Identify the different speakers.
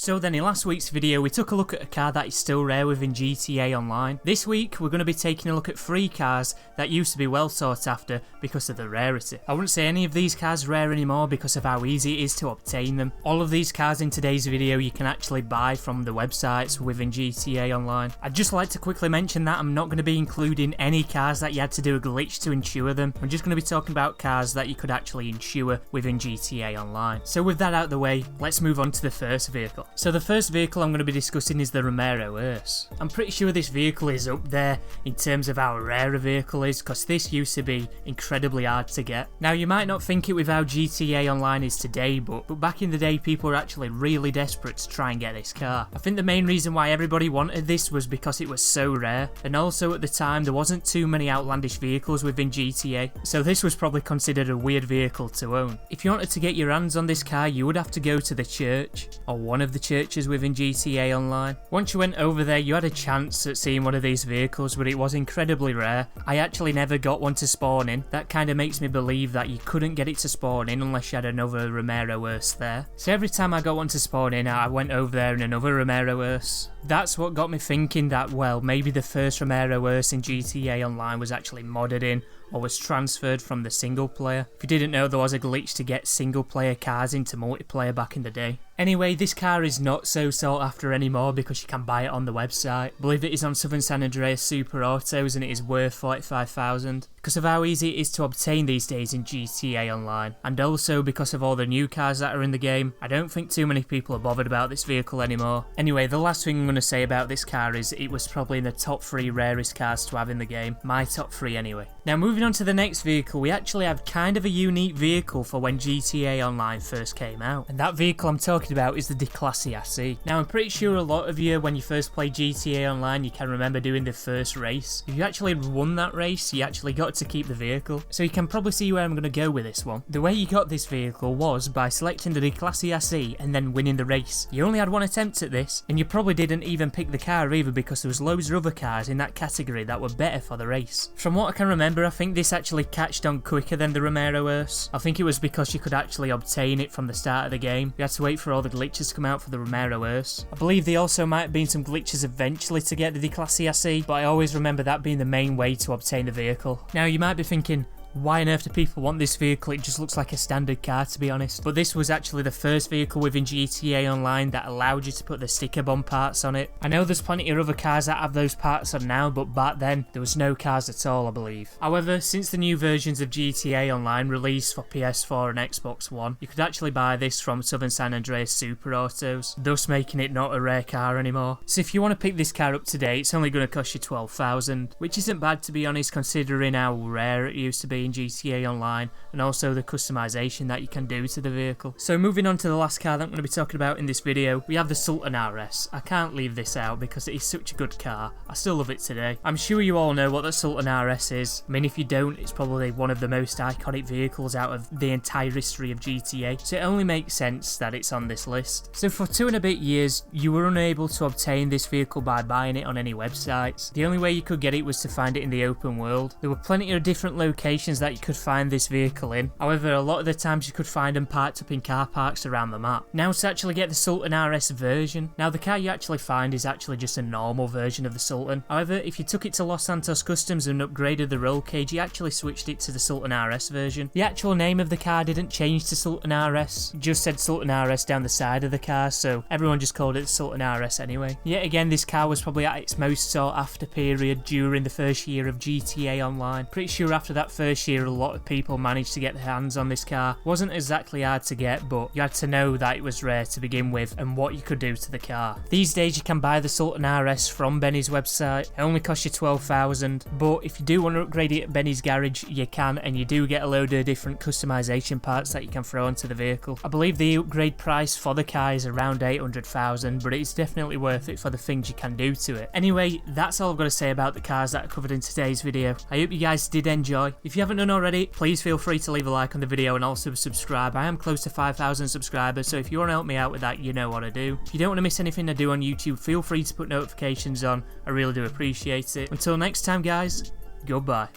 Speaker 1: So then in last week's video we took a look at a car that is still rare within GTA Online. This week we're going to be taking a look at 3 cars that used to be well sought after because of the rarity. I wouldn't say any of these cars are rare anymore because of how easy it is to obtain them. All of these cars in today's video you can actually buy from the websites within GTA Online. I'd just like to quickly mention that I'm not going to be including any cars that you had to do a glitch to insure them. I'm just going to be talking about cars that you could actually insure within GTA Online. So with that out of the way, let's move on to the first vehicle. So the first vehicle I'm going to be discussing is the Romero S. I'm pretty sure this vehicle is up there in terms of how rare a vehicle is because this used to be incredibly hard to get. Now you might not think it with how GTA Online is today, but back in the day people were actually really desperate to try and get this car. I think the main reason why everybody wanted this was because it was so rare, and also at the time there wasn't too many outlandish vehicles within GTA, so this was probably considered a weird vehicle to own. If you wanted to get your hands on this car you would have to go to the church, or one of the churches within GTA Online. Once you went over there you had a chance at seeing one of these vehicles, but it was incredibly rare. I actually never got one to spawn in. That kind of makes me believe that you couldn't get it to spawn in unless you had another Romero S there. So every time I got one to spawn in I went over there in another Romero S. That's what got me thinking that, well, maybe the first Romero S in GTA Online was actually modded in or was transferred from the single player. If you didn't know, there was a glitch to get single player cars into multiplayer back in the day. Anyway, this car is not so sought after anymore because you can buy it on the website. I believe it is on Southern San Andreas Super Autos and it is worth 45,000 because of how easy it is to obtain these days in GTA Online, and also because of all the new cars that are in the game. I don't think too many people are bothered about this vehicle anymore. Anyway, the last thing I'm going to say about this car is it was probably in the top 3 rarest cars to have in the game. My top 3 anyway. Now moving on to the next vehicle, we actually have kind of a unique vehicle for when GTA Online first came out, and that vehicle I'm talking about is the Declasse SE. Now I'm pretty sure a lot of you, when you first played GTA Online, you can remember doing the first race. If you actually won that race, you actually got to keep the vehicle. So you can probably see where I'm going to go with this one. The way you got this vehicle was by selecting the Declasse SE and then winning the race. You only had one attempt at this, and you probably didn't even pick the car either because there was loads of other cars in that category that were better for the race. From what I can remember, I think this actually catched on quicker than the Romero S. I think it was because you could actually obtain it from the start of the game. You had to wait for all the glitches to come out for the Romero S. I believe there also might have been some glitches eventually to get the Declasse SE, but I always remember that being the main way to obtain the vehicle. Now you might be thinking, why on earth do people want this vehicle? It just looks like a standard car, to be honest. But this was actually the first vehicle within GTA Online that allowed you to put the sticker bomb parts on it. I know there's plenty of other cars that have those parts on now, but back then there was no cars at all, I believe. However, since the new versions of GTA Online released for PS4 and Xbox One, you could actually buy this from Southern San Andreas Super Autos, thus making it not a rare car anymore. So if you want to pick this car up today, it's only going to cost you 12,000, which isn't bad, to be honest, considering how rare it used to be in GTA Online, and also the customization that you can do to the vehicle. So moving on to the last car that I'm going to be talking about in this video, we have the Sultan RS. I can't leave this out because it is such a good car. I still love it today. I'm sure you all know what the Sultan RS is. I mean, if you don't, it's probably one of the most iconic vehicles out of the entire history of GTA, so it only makes sense that it's on this list. So for 2 and a bit years, you were unable to obtain this vehicle by buying it on any websites. The only way you could get it was to find it in the open world. There were plenty of different locations that you could find this vehicle in. However, a lot of the times you could find them parked up in car parks around the map. Now to actually get the Sultan RS version, now the car you actually find is actually just a normal version of the Sultan. However, if you took it to Los Santos Customs and upgraded the roll cage, you actually switched it to the Sultan RS version. The actual name of the car didn't change to Sultan RS, it just said Sultan RS down the side of the car, so everyone just called it Sultan RS anyway. Yet again, this car was probably at its most sought after period during the first year of GTA Online. Pretty sure after that first year a lot of people managed to get their hands on this car. Wasn't exactly hard to get, but you had to know that it was rare to begin with and what you could do to the car. These days you can buy the Sultan RS from Benny's website. It only costs you 12,000, but if you do want to upgrade it at Benny's garage you can, and you do get a load of different customization parts that you can throw onto the vehicle. I believe the upgrade price for the car is around 800,000, but it's definitely worth it for the things you can do to it. Anyway, that's all I've got to say about the cars that are covered in today's video. I hope you guys did enjoy. If you haven't done already, please feel free to leave a like on the video and also subscribe. I am close to 5,000 subscribers, so if you want to help me out with that, you know what to do. If you don't want to miss anything I do on YouTube, feel free to put notifications on. I really do appreciate it. Until next time guys, goodbye.